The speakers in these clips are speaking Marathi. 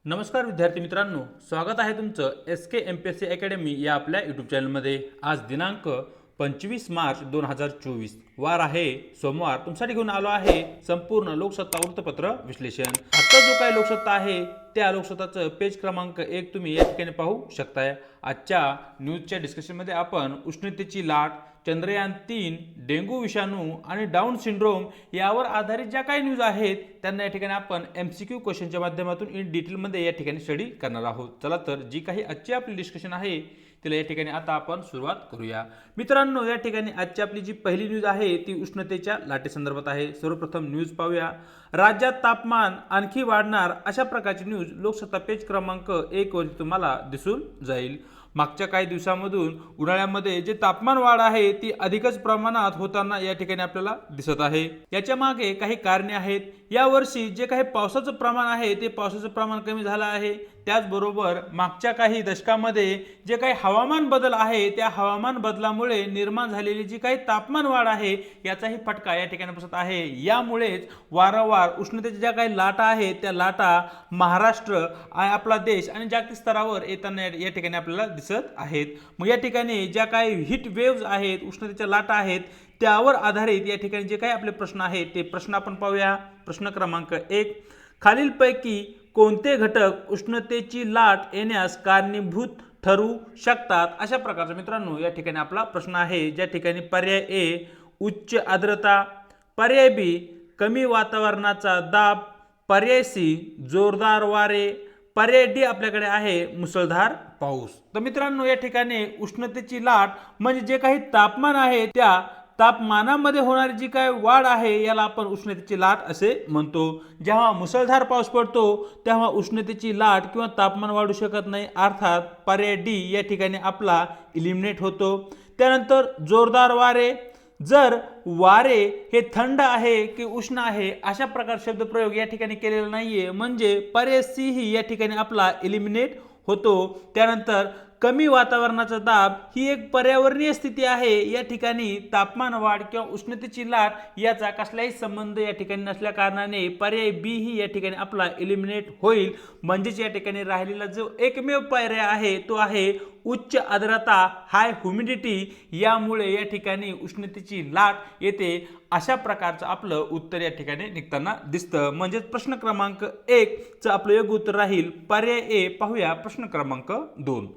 नमस्कार विद्यार्थी मित्रांनो, स्वागत आहे तुमचं S K M P S C academy या आपल्या यूट्यूब चॅनलमध्ये। आज दिनांक 25 मार्च 2024 वार आहे सोमवार। तुमच्यासाठी घेऊन आलो आहे संपूर्ण लोकसत्ता वृत्तपत्र विश्लेषण। आता जो काही लोकसत्ता आहे त्या लोकसत्ताचं पेज क्रमांक 1 तुम्ही या ठिकाणी पाहू शकताय। आजच्या न्यूजच्या डिस्कशनमध्ये आपण उष्णतेची लाट, चंद्रयान 3, डेंग्यू विषाणू आणि डाऊन सिंड्रोम यावर आधारित ज्या काही न्यूज आहेत त्यांना या ठिकाणी आपण MCQ क्वेश्चनच्या माध्यमातून इन डिटेलमध्ये या ठिकाणी स्टडी करणार आहोत। चला तर जी काही आजची आपली डिस्कशन आहे तिला या ठिकाणी आता आपण सुरुवात करूया। मित्रांनो, या ठिकाणी आजची आपली जी पहिली न्यूज आहे ती उष्णतेच्या लाटेसंदर्भात आहे। सर्वप्रथम न्यूज पाहूया। राज्यात तापमान आणखी वाढणार अशा प्रकारची न्यूज लोकसत्ता पेज क्रमांक 1 वर तुम्हाला दिसून जाईल। मागच्या काही दिवसांमधून उन्हाळ्यामध्ये जे तापमान वाढ आहे ती अधिकच प्रमाणात होताना या ठिकाणी आपल्याला दिसत आहे। याच्या मागे काही कारणे आहेत। या वर्षी जे काही पावसाचं प्रमाण आहे ते पावसाचं प्रमाण कमी झालं आहे। त्याचबरोबर मागच्या काही दशकामध्ये जे काही हवामान बदल आहे त्या हवामान बदलामुळे निर्माण झालेली जी काही तापमान वाढ आहे याचाही फटका या ठिकाणी बसत आहे। यामुळेच वारंवार उष्णतेच्या ज्या काही लाटा आहेत त्या लाटा महाराष्ट्र आपला देश आणि जागतिक स्तरावर येताना या ठिकाणी आपल्याला दिसत आहेत। मग या ठिकाणी ज्या काही हीट वेव्हज आहेत, उष्णतेच्या लाटा आहेत, त्यावर आधारित या ठिकाणी जे काही आपले प्रश्न आहेत ते प्रश्न आपण पाहूया। प्रश्न क्रमांक 1, खालीलपैकी कोणते घटक उष्णतेची लाट येण्यास कारणीभूत ठरू शकतात अशा प्रकारचा मित्रांनो या ठिकाणी आपला प्रश्न आहे। ज्या ठिकाणी पर्याय ए उच्च आर्द्रता, पर्याय बी कमी वातावरणाचा दाब, पर्याय सी जोरदार वारे, पर्याय डी आपल्याकडे आहे मुसळधार पाऊस। तर मित्रांनो या ठिकाणी उष्णतेची लाट म्हणजे जे काही तापमान आहे त्या तापमानामध्ये होणारी जी काय वाढ आहे याला आपण उष्णतेची लाट असे म्हणतो। जेव्हा मुसळधार पाऊस पडतो तेव्हा उष्णतेची लाट किंवा तापमान वाढू शकत नाही, अर्थात पर्याय डी या ठिकाणी आपला इलिमिनेट होतो। त्यानंतर जोरदार वारे, जर वारे हे थंड आहे की उष्ण आहे अशा प्रकार शब्दप्रयोग या ठिकाणी केलेला नाहीये, म्हणजे पर्याय सी ही या ठिकाणी आपला इलिमिनेट होतो। त्यानंतर कमी वातावरणाचा दाब ही एक पर्यावरणीय स्थिती आहे। या ठिकाणी तापमान वाढ किंवा उष्णतेची लाट याचा कसलाही संबंध या ठिकाणी नसल्या कारणाने पर्याय बी ही या ठिकाणी आपला इलिमिनेट होईल। म्हणजेच या ठिकाणी राहिलेला जो एकमेव पर्याय आहे तो आहे उच्च आर्द्रता, हाय ह्युमिडिटी। यामुळे या ठिकाणी उष्णतेची लाट येते अशा प्रकारचं आपलं उत्तर या ठिकाणी निघताना दिसतं। म्हणजेच प्रश्न क्रमांक 1 चं आपलं योग्य उत्तर राहील पर्याय ए। पाहूया प्रश्न क्रमांक 2,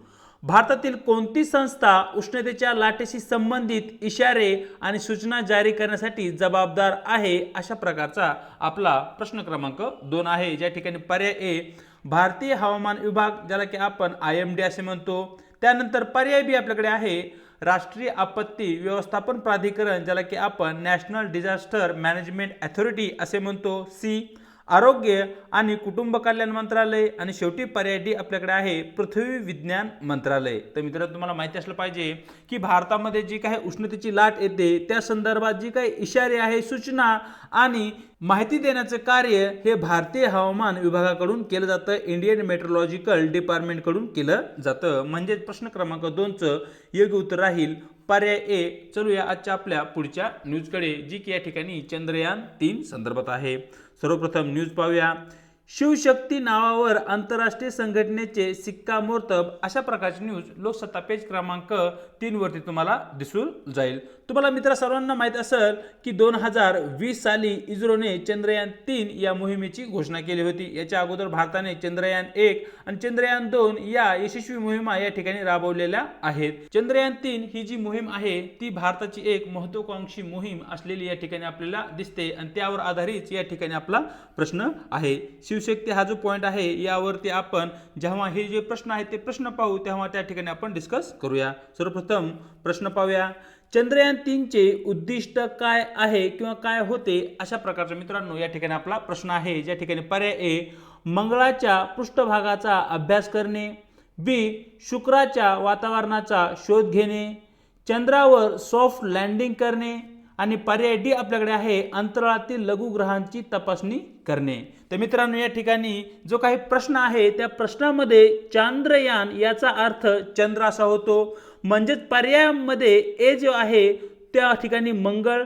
भारतातील कोणती संस्था उष्णतेच्या लाटेशी संबंधित इशारे आणि सूचना जारी करण्यासाठी जबाबदार आहे अशा प्रकारचा आपला प्रश्न क्रमांक 2 आहे। ज्या ठिकाणी पर्याय ए भारतीय हवामान विभाग, ज्याला की आपण IMD असे म्हणतो। त्यानंतर पर्याय बी आपल्याकडे आहे राष्ट्रीय आपत्ती व्यवस्थापन प्राधिकरण, ज्याला की आपण नॅशनल डिझास्टर मॅनेजमेंट अथॉरिटी असे म्हणतो। सी आरोग्य आणि कुटुंब कल्याण मंत्रालय आणि शेवटी पर्याय डी आपल्याकडे आहे पृथ्वी विज्ञान मंत्रालय। तर मित्रांनो तुम्हाला माहिती असलं पाहिजे की भारतामध्ये जी काही उष्णतेची लाट येते त्या संदर्भात जी काही इशारे आहे, सूचना आणि माहिती देण्याचे कार्य हे भारतीय हवामान विभागाकडून केलं जातं, इंडियन मेट्रोलॉजिकल डिपार्टमेंट कडून केलं जातं। म्हणजे प्रश्न क्रमांक 2 चं योग्य उत्तर राहील पर्याय ए। चलूया आजच्या आपल्या पुढच्या न्यूजकडे, जी की या ठिकाणी चंद्रयान 3 संदर्भात आहे। सर्वप्रथम न्यूज पाहूया। शिवशक्ती नावावर आंतरराष्ट्रीय संघटनेचे शिक्कामोर्तब अशा प्रकारची न्यूज लोकसत्ता पेज क्रमांक 3 वरती तुम्हाला दिसून जाईल। तुम्हाला मित्र सर्वांना माहित असेल की 2020 साली इस्रोने चंद्रयान 3 या मोहिमेची घोषणा केली होती। याच्या अगोदर भारताने चंद्रयान 1 आणि चंद्रयान 2 या यशस्वी मोहिमा या ठिकाणी राबवलेल्या आहेत। चंद्रयान 3 ही जी मोहीम आहे ती भारताची एक महत्त्वाकांक्षी मोहीम असलेली या ठिकाणी आपल्याला दिसते आणि त्यावर आधारित या ठिकाणी आपला प्रश्न आहे। शिवशक्ती हा जो पॉइंट आहे यावरती आपण जेव्हा हे जे प्रश्न आहेत ते प्रश्न पाहू तेव्हा त्या ठिकाणी आपण डिस्कस करूया। सर्वप्रथम प्रश्न पाहूया। चंद्रयान 3 चे उद्दिष्ट काय आहे किंवा काय होते अशा प्रकारचा मित्रांनो या ठिकाणी आपला प्रश्न आहे। ज्या ठिकाणी पर्याय ए मंगळाच्या पृष्ठभागाचा अभ्यास करणे, बी शुक्राच्या वातावरणाचा शोध घेणे, चंद्रावर सॉफ्ट लँडिंग करणे आणि पर्याय डी आपल्याकडे आहे अंतराळातील लघुग्रहांची तपासणी करणे। तर मित्रांनो या ठिकाणी जो काही प्रश्न आहे त्या प्रश्नामध्ये चांद्रयान याचा अर्थ चंद्र असा होतो। म्हणजेच पर्यायामध्ये ए जो आहे त्या ठिकाणी मंगळ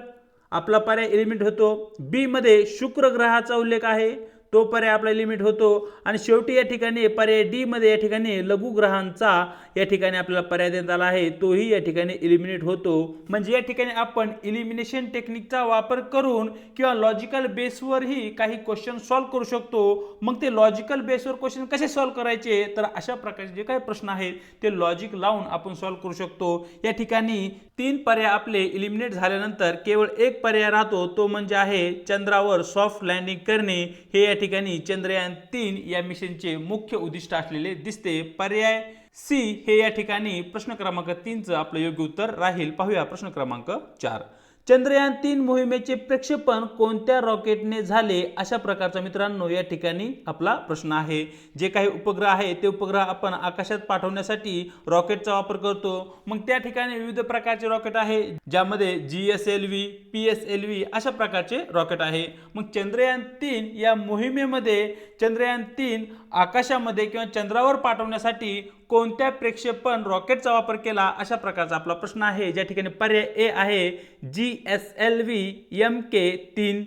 आपला पर्याय एलिमेंट होतो। बी मध्ये शुक्र ग्रहाचा उल्लेख आहे, तो पर्याय आपला लिमिट होतो आणि शेवटी या ठिकाणी पर्याय डी मध्ये या ठिकाणी लघुग्रहांचा या ठिकाणी आपल्याला पर्याय देण्यात आला आहे, तोही या ठिकाणी इलिमिनेट होतो। म्हणजे या ठिकाणी आपण इलिमिनेशन टेक्निकचा वापर करून किंवा लॉजिकल बेसवरही काही क्वेश्चन सॉल्व्ह करू शकतो। मग ते लॉजिकल बेसवर क्वेश्चन कसे सॉल्व्ह करायचे, तर अशा प्रकारचे जे काही प्रश्न आहेत ते लॉजिक लावून आपण सॉल्व्ह करू शकतो। या ठिकाणी 3 पर्याय आपले इलिमिनेट झाल्यानंतर केवळ एक पर्याय राहतो, तो म्हणजे आहे चंद्रावर सॉफ्ट लँडिंग करणे। हे या ठिकाणी चंद्रयान 3 या मिशनचे मुख्य उद्दिष्ट असलेले दिसते। पर्याय सी हे या ठिकाणी प्रश्न क्रमांक 3 चं आपलं योग्य उत्तर राहील। पाहूया प्रश्न क्रमांक 4। चंद्रयान 3 मोहिमेचे प्रक्षेपण कोणत्या रॉकेटने झाले, अशा प्रकारचा मित्रांनो या ठिकाणी आपला प्रश्न आहे। जे काही उपग्रह आहे ते उपग्रह आपण आकाशात पाठवण्यासाठी रॉकेटचा वापर करतो। मग त्या ठिकाणी विविध प्रकारचे रॉकेट आहे, ज्यामध्ये GSLV, PSLV अशा प्रकारचे रॉकेट आहे। मग चंद्रयान 3 या मोहिमेमध्ये चंद्रयान 3 आकाशामध्ये किंवा चंद्रावर पाठवण्यासाठी कोणत्या प्रक्षेपण रॉकेटचा वापर केला, अशा प्रकारचा आपला प्रश्न आहे। ज्या ठिकाणी पर्याय ए आहे GSLV MK3,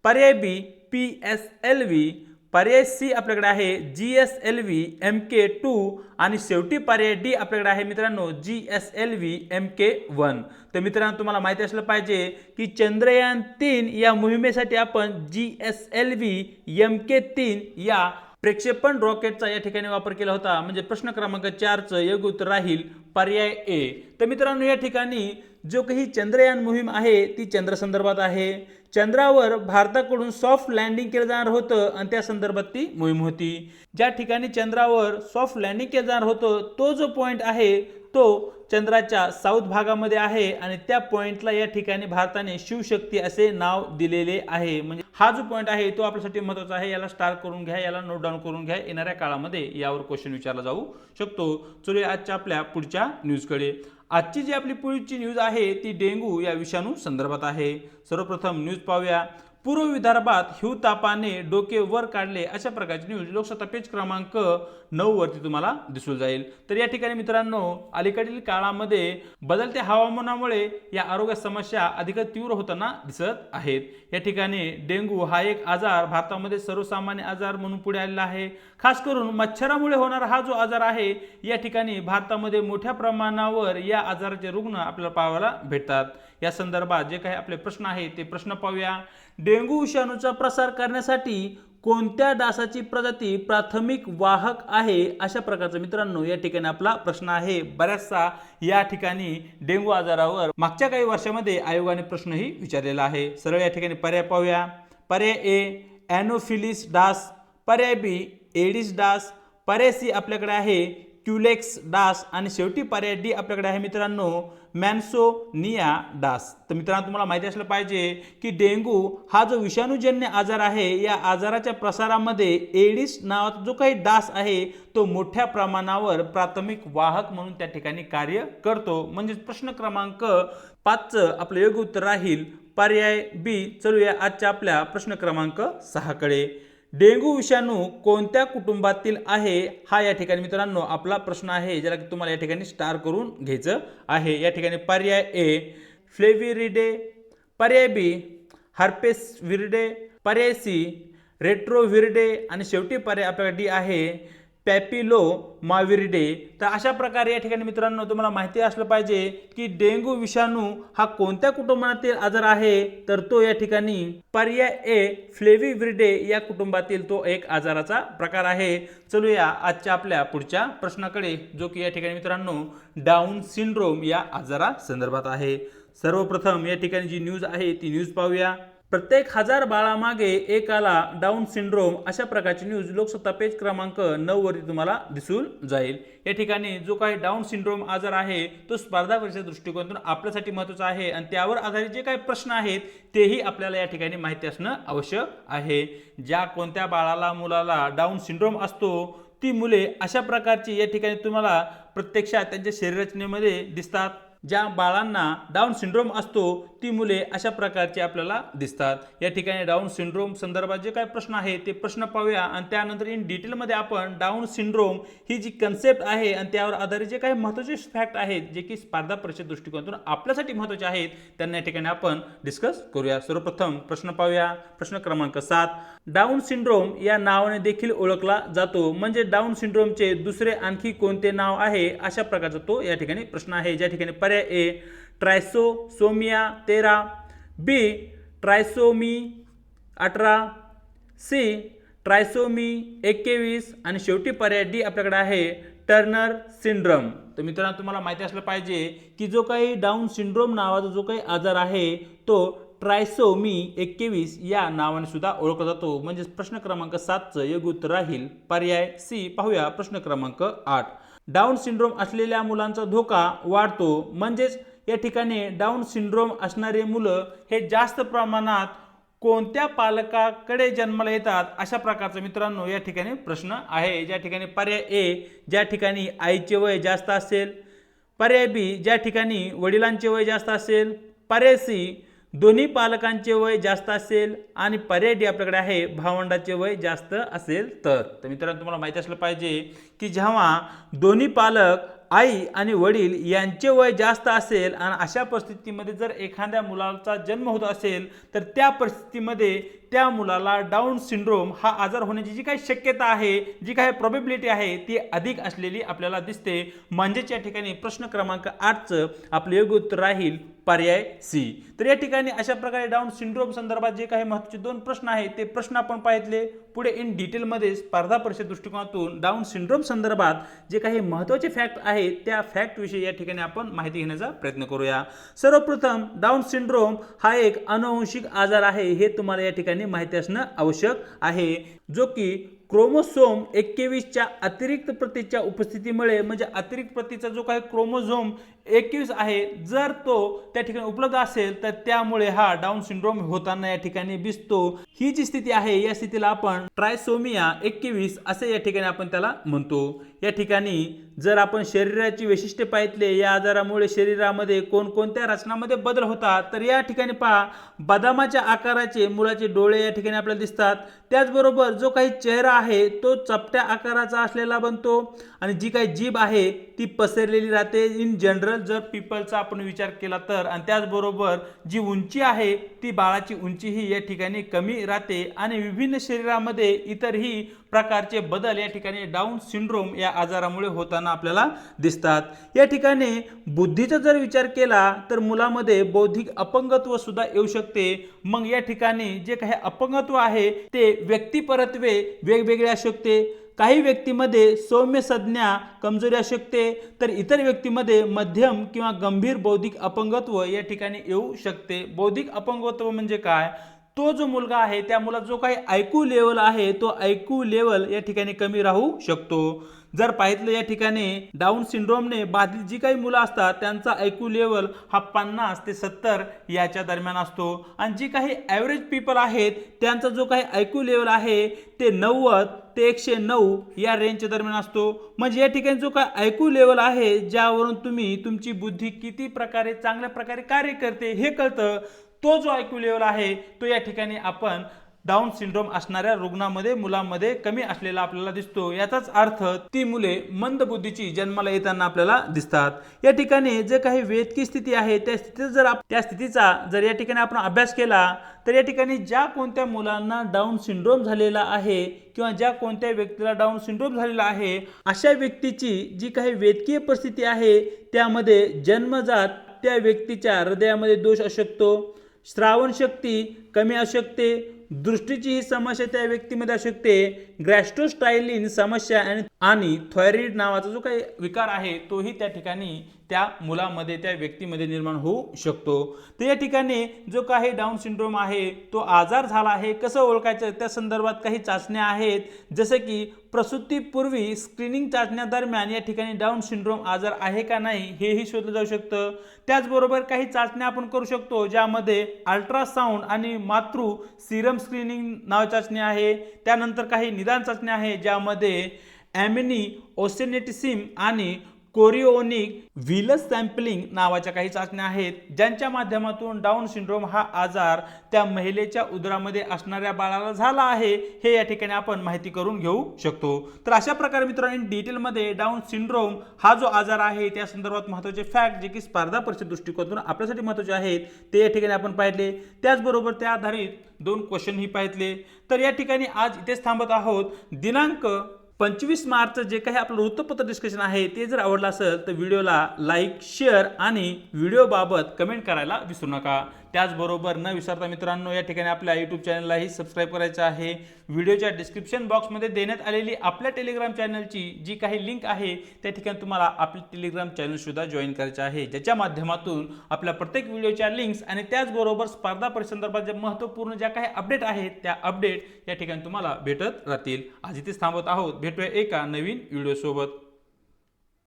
पर्याय बी PSLV, पर्याय सी आपल्याकडे आहे GSLV MK2 आणि शेवटी पर्याय डी आपल्याकडे आहे मित्रांनो GSLV MK1। तर मित्रांनो तुम्हाला माहिती असलं पाहिजे की चंद्रयान 3 या मोहिमेसाठी आपण GSLV MK3 या प्रक्षेपण रॉकेटचा या ठिकाणी वापर केला होता। म्हणजे प्रश्न क्रमांक 4 चं योग्य उत्तर राहील पर्याय ए। तर मित्रांनो या ठिकाणी जो काही चंद्रयान मोहीम आहे ती चंद्र संदर्भात आहे। चंद्रावर भारताकडून सॉफ्ट लँडिंग केलं जाणार होतं आणि त्या संदर्भात ती मोहीम होती। ज्या ठिकाणी चंद्रावर सॉफ्ट लँडिंग केलं जाणार होतं तो जो पॉइंट आहे तो चंद्राच्या साऊथ भागामध्ये आहे आणि त्या पॉइंटला या ठिकाणी भारताने शिवशक्ती असे नाव दिलेले आहे। म्हणजे हा जो पॉइंट आहे तो आपल्यासाठी महत्त्वाचा आहे, याला स्टार करून घ्या, याला नोट डाऊन करून घ्या। येणाऱ्या काळामध्ये यावर क्वेश्चन विचारला जाऊ शकतो। चला आजच्या आपल्या पुढच्या न्यूजकडे। आजची जी आपली पुढची न्यूज आहे ती डेंग्यू या विषाणू संदर्भात आहे। सर्वप्रथम न्यूज पाहूया। पूर्व विदर्भात हिवतापाने डोके वर काढले, अशा प्रकारची न्यूज लोकसत्ता पेज क्रमांक 9 वरती तुम्हाला दिसून जाईल। तर या ठिकाणी मित्रांनो अलीकडील काळामध्ये बदलत्या हवामानामुळे या आरोग्य समस्या अधिक तीव्र होताना दिसत आहेत। या ठिकाणी डेंग्यू हा एक आजार भारतामध्ये सर्वसामान्य आजार म्हणून पुढे आलेला आहे। खास करून मच्छरामुळे होणारा हा जो आजार आहे या ठिकाणी भारतामध्ये मोठ्या प्रमाणावर या आजाराचे रुग्ण आपल्याला पाहायला भेटतात। या संदर्भात जे काही आपले प्रश्न आहेत ते प्रश्न पाहूया। डेंग्यू विषाणूचा प्रसार करण्यासाठी कोणत्या डासाची प्रजाती प्राथमिक वाहक आहे, अशा प्रकारचा मित्रांनो या ठिकाणी आपला प्रश्न आहे। बऱ्याचसा या ठिकाणी डेंग्यू आजारावर मागच्या काही वर्षामध्ये आयोगाने प्रश्नही विचारलेला आहे। सरळ या ठिकाणी पर्याय पाहूया। पर्याय ए एनोफिलिस डास, पर्याय बी एडिस डास, पर्याय सी आपल्याकडे आहे क्युलेक्स डास आणि शेवटी पर्याय डी आपल्याकडे आहे मित्रांनो मॅन्सोनिया डास। तर मित्रांनो तुम्हाला माहिती असलं पाहिजे की डेंग्यू हा जो विषाणूजन्य आजार आहे या आजाराच्या प्रसारामध्ये एडिस नावाचा जो काही डास आहे तो मोठ्या प्रमाणावर प्राथमिक वाहक म्हणून त्या ठिकाणी कार्य करतो। म्हणजे प्रश्न क्रमांक 5 चं आपलं योग्य उत्तर राहील पर्याय बी। चलूया आजच्या आपल्या प्रश्न क्रमांक 6 कडे। डेंग्यू विषाणू कोणत्या कुटुंबातील आहे, हा या ठिकाणी मित्रांनो आपला प्रश्न आहे, ज्याला तुम्हाला या ठिकाणी स्टार करून घ्यायचं आहे। या ठिकाणी पर्याय ए फ्लेविरिडे, पर्याय बी हर्पेसविरिडे, पर्याय सी रेट्रोविरिडे आणि शेवटी पर्याय आपल्याकडे डी आहे पॅपिलोमाविरिडे। तर अशा प्रकारे या ठिकाणी मित्रांनो तुम्हाला माहिती असलं पाहिजे की डेंग्यू विषाणू हा कोणत्या कुटुंबातील आजार आहे, तर तो या ठिकाणी पर्याय ए फ्लेविविरिडे या कुटुंबातील तो एक आजाराचा प्रकार आहे। चलूया आजच्या आपल्या पुढच्या प्रश्नाकडे, जो की या ठिकाणी मित्रांनो डाऊन सिंड्रोम या आजारा संदर्भात आहे। सर्वप्रथम या ठिकाणी जी न्यूज आहे ती न्यूज पाहूया। प्रत्येक 1000 बाळामागे एकाला डाऊन सिंड्रोम, अशा प्रकारची न्यूज लोकसत्ता पेज क्रमांक 9 वरती तुम्हाला दिसून जाईल। या ठिकाणी जो काही डाऊन सिंड्रोम आजार आहे तो स्पर्धा परीक्षेच्या दृष्टिकोनातून आपल्यासाठी महत्त्वाचा आहे आणि त्यावर आधारित जे काही प्रश्न आहेत तेही आपल्याला या ठिकाणी माहिती असणं आवश्यक आहे। ज्या कोणत्या बाळाला मुलाला डाऊन सिंड्रोम असतो ती मुले अशा प्रकारची या ठिकाणी तुम्हाला प्रत्यक्षात त्यांच्या शरीर रचनेमध्ये दिसतात। ज्या बाळांना डाऊन सिंड्रोम असतो ती मुले अशा प्रकारचे आपल्याला दिसतात। या ठिकाणी डाऊन सिंड्रोम संदर्भात जे काही प्रश्न आहे ते प्रश्न पाहूया आणि त्यानंतर इन डिटेलमध्ये आपण डाऊन सिंड्रोम ही जी कन्सेप्ट आहे आणि त्यावर आधारित जे काही महत्त्वाचे फॅक्ट आहेत जे की स्पर्धा परीक्षे दृष्टिकोनातून आपल्यासाठी महत्त्वाचे आहेत त्यांना या ठिकाणी आपण डिस्कस करूया। सर्वप्रथम प्रश्न पाहूया। प्रश्न क्रमांक 7, डाऊन सिंड्रोम या नावाने देखील ओळखला जातो, म्हणजे डाऊन सिंड्रोमचे दुसरे आणखी कोणते नाव आहे अशा प्रकारचा तो या ठिकाणी प्रश्न आहे। ज्या ठिकाणी पर्याय ए ट्रायसोसोमिया 13, बी ट्रायसोमी 18, सी ट्रायसोमी 21 आणि शेवटी पर्याय डी आपल्याकडे आहे टर्नर सिंड्रोम। तर मित्रांनो तुम्हाला माहिती असलं पाहिजे की जो काही डाऊन सिंड्रोम नावाचा जो काही आजार आहे तो ट्रायसोमी 21 या नावाने सुद्धा ओळखला जातो। म्हणजे प्रश्न क्रमांक 7चं योग्य उत्तर राहील पर्याय सी। पाहूया प्रश्न क्रमांक 8, डाऊन सिंड्रोम असलेल्या मुलांचा धोका वाढतो, म्हणजेच या ठिकाणी डाऊन सिंड्रोम असणारे मुलं हे जास्त प्रमाणात कोणत्या पालकाकडे जन्माला येतात अशा प्रकारचा मित्रांनो या ठिकाणी प्रश्न आहे। ज्या ठिकाणी पर्याय ए ज्या ठिकाणी आईचे वय जास्त असेल, पर्याय बी ज्या ठिकाणी वडिलांचे वय जास्त असेल, पर्याय सी दोन्ही पालकांचे वय जास्त असेल आणि पर्याय डी आपल्याकडे आहे भावंडाचे वय जास्त असेल तर मित्रांनो तुम्हाला माहिती असलं पाहिजे की जेव्हा दोन्ही पालक आई आणि वडील यांचे वय जास्त असेल आणि अशा परिस्थितीमध्ये जर एखाद्या मुलाचा जन्म होत असेल तर त्या परिस्थितीमध्ये त्या मुलाला डाऊन सिंड्रोम हा आजार होण्याची जी काही शक्यता आहे, जी काही प्रोबॅबिलिटी आहे ती अधिक असलेली आपल्याला दिसते। म्हणजेच या ठिकाणी प्रश्न क्रमांक 8चं आपलं योग्य उत्तर राहील पर्याय सी। तर या ठिकाणी अशा प्रकारे डाऊन सिंड्रोम संदर्भात जे काही महत्त्वाचे 2 प्रश्न आहेत ते प्रश्न आपण पाहितले। पुढे इन डिटेलमध्ये स्पर्धा परीक्षा दृष्टिकोनातून डाऊन सिंड्रोम संदर्भात जे काही महत्त्वाचे फॅक्ट आहेत त्या फॅक्ट विषयी या ठिकाणी आपण माहिती घेण्याचा प्रयत्न करूया। सर्वप्रथम डाऊन सिंड्रोम हा एक अनुवंशिक आजार आहे हे तुम्हाला या ठिकाणी माहिती असणं आवश्यक आहे, जो की क्रोमोसोम 21च्या अतिरिक्त प्रतीच्या उपस्थितीमुळे, म्हणजे अतिरिक्त प्रतीचा जो काही क्रोमोझोम 21 आहे जर तो त्या ठिकाणी उपलब्ध असेल तर त्यामुळे हा डाऊन सिंड्रोम होताना या ठिकाणी दिसतो। ही जी स्थिती आहे या स्थितीला आपण ट्रायसोमिया 21 असे या ठिकाणी आपण त्याला म्हणतो। या ठिकाणी जर आपण शरीराची वैशिष्ट्ये पाहितले या आजारामुळे शरीरामध्ये कोणकोणत्या रचनामध्ये बदल होतात तर या ठिकाणी पहा बदामाच्या आकाराचे मुलाचे डोळे या ठिकाणी आपल्याला दिसतात। त्याचबरोबर जो काही चेहरा आहे तो चपट्या आकाराचा असलेला बनतो आणि जी काही जीभ आहे ती पसरलेली राहते इन जनरल जर पीपलचा आपण विचार केला तर। आणि त्याचबरोबर जी उंची आहे ती बाळाची उंची ही या ठिकाणी कमी राहते आणि विभिन्न शरीरामध्ये इतरही प्रकारचे बदल या ठिकाणी डाऊन सिंड्रोम या आजारामुळे होताना आपल्याला दिसतात। या ठिकाणी बुद्धीचा जर विचार केला तर मुलामध्ये बौद्धिक अपंगत्व सुद्धा येऊ शकते। मग या ठिकाणी जे काही अपंगत्व आहे ते व्यक्तिपरत्वे वेगवेगळे असू शकते। काही व्यक्तीमध्ये सौम्य संज्ञा कमजोरी असू शकते तर इतर व्यक्तीमध्ये मध्यम किंवा गंभीर बौद्धिक अपंगत्व या ठिकाणी येऊ शकते। बौद्धिक अपंगत्व म्हणजे काय, तो जो मुलगा आहे त्या मुलाचा जो काही IQ लेवल आहे तो IQ लेवल या ठिकाणी कमी राहू शकतो। जर पाहितलं या ठिकाणी डाऊन सिंड्रोमने बाधित जी काही मुलं असतात त्यांचा IQ लेवल हा 50 ते 70 याच्या दरम्यान असतो आणि जी काही ॲव्हरेज पीपल आहेत त्यांचा जो काही IQ लेवल आहे ते 90 ते 109 या रेंजच्या दरम्यान असतो। म्हणजे या ठिकाणी जो काही IQ लेवल आहे ज्यावरून तुम्ही तुमची बुद्धी किती प्रकारे चांगल्या प्रकारे कार्य करते हे कळतं, तो जो IQ लेवल आहे तो या ठिकाणी आपण डाऊन सिंड्रोम असणाऱ्या रुग्णांमध्ये मुलांमध्ये कमी असलेला आपल्याला दिसतो। याचाच अर्थ ती मुले मंद बुद्धीची जन्माला येताना आपल्याला दिसतात। या ठिकाणी जे काही वैयक्तिक स्थिती आहे त्या स्थितीचा जर या ठिकाणी आपण अभ्यास केला तर या ठिकाणी ज्या कोणत्या मुलांना डाऊन सिंड्रोम झालेला आहे किंवा ज्या कोणत्या व्यक्तीला डाऊन सिंड्रोम झालेला आहे अशा व्यक्तीची जी काही वैद्यकीय परिस्थिती आहे त्यामध्ये जन्मजात त्या व्यक्तीच्या हृदयामध्ये दोष असू शकतो, श्रावण शक्ती कमी असू शकते, दृष्टीची ही समस्या त्या व्यक्तीमध्ये असू शकते, गॅस्ट्रोस्टायलिन समस्या आणि थायरॉइड नावाचा जो काही विकार आहे तोही त्या ठिकाणी त्या मुलामध्ये त्या व्यक्तीमध्ये निर्माण होऊ शकतो। तर या ठिकाणी जो काही डाऊन सिंड्रोम आहे तो आजार झाला आहे कसं ओळखायचं त्या संदर्भात काही चाचण्या आहेत, जसे की प्रसूतीपूर्वी स्क्रीनिंग चाचण्या दरम्यान या ठिकाणी डाऊन सिंड्रोम आजार आहे का नाही हेही शोधलं जाऊ शकतं। त्याचबरोबर काही चाचण्या आपण करू शकतो ज्यामध्ये अल्ट्रासाउंड आणि मातृ सिरम स्क्रीनिंग नाव चाचणी आहे। त्यानंतर काही निदान चाचण्या आहे ज्यामध्ये ॲमिनी ओसेनेटिसिम आणि कोरिओनिक व्हिलस सॅम्पलिंग नावाच्या काही चाचण्या आहेत, ज्यांच्या माध्यमातून डाऊन सिंड्रोम हा आजार त्या महिलेच्या उदरामध्ये असणाऱ्या बाळाला झाला आहे हे या ठिकाणी आपण माहिती करून घेऊ शकतो. तर अशा प्रकारे मित्रांनो डिटेलमध्ये डाऊन सिंड्रोम हा जो आजार आहे त्या संदर्भात महत्त्वाचे फॅक्ट जे की स्पर्धा परीक्षा दृष्टिकोनातून आपल्यासाठी महत्त्वाचे आहेत ते या ठिकाणी आपण पाहिले. त्याचबरोबर त्या आधारित 2 क्वेश्चन ही पाहितले. तर या ठिकाणी आज इथेच थांबत आहोत. दिनांक 25 मार्च जे काही आपलं वृत्तपत्र डिस्कशन आहे ते जर आवडलं असेल तर व्हिडिओला लाईक, शेअर आणि व्हिडिओबाबत कमेंट करायला विसरू नका. त्याचबरोबर न विसरता मित्रांनो या ठिकाणी आपल्या यूट्यूब चॅनललाही सबस्क्राईब करायचं आहे. व्हिडिओच्या डिस्क्रिप्शन बॉक्समध्ये देण्यात आलेली आपल्या टेलिग्राम चॅनलची जी काही लिंक आहे त्या ठिकाणी तुम्हाला आपली टेलिग्राम चॅनलसुद्धा जॉईन करायचं आहे, ज्याच्या माध्यमातून आपल्या प्रत्येक व्हिडिओच्या लिंक्स आणि त्याचबरोबर स्पर्धा परीक्षेसंदर्भात ज्या महत्त्वपूर्ण ज्या काही अपडेट आहेत त्या अपडेट या ठिकाणी तुम्हाला भेटत राहतील. आज इथेच थांबत आहोत. भेटूया एका नवीन व्हिडिओ सोबत.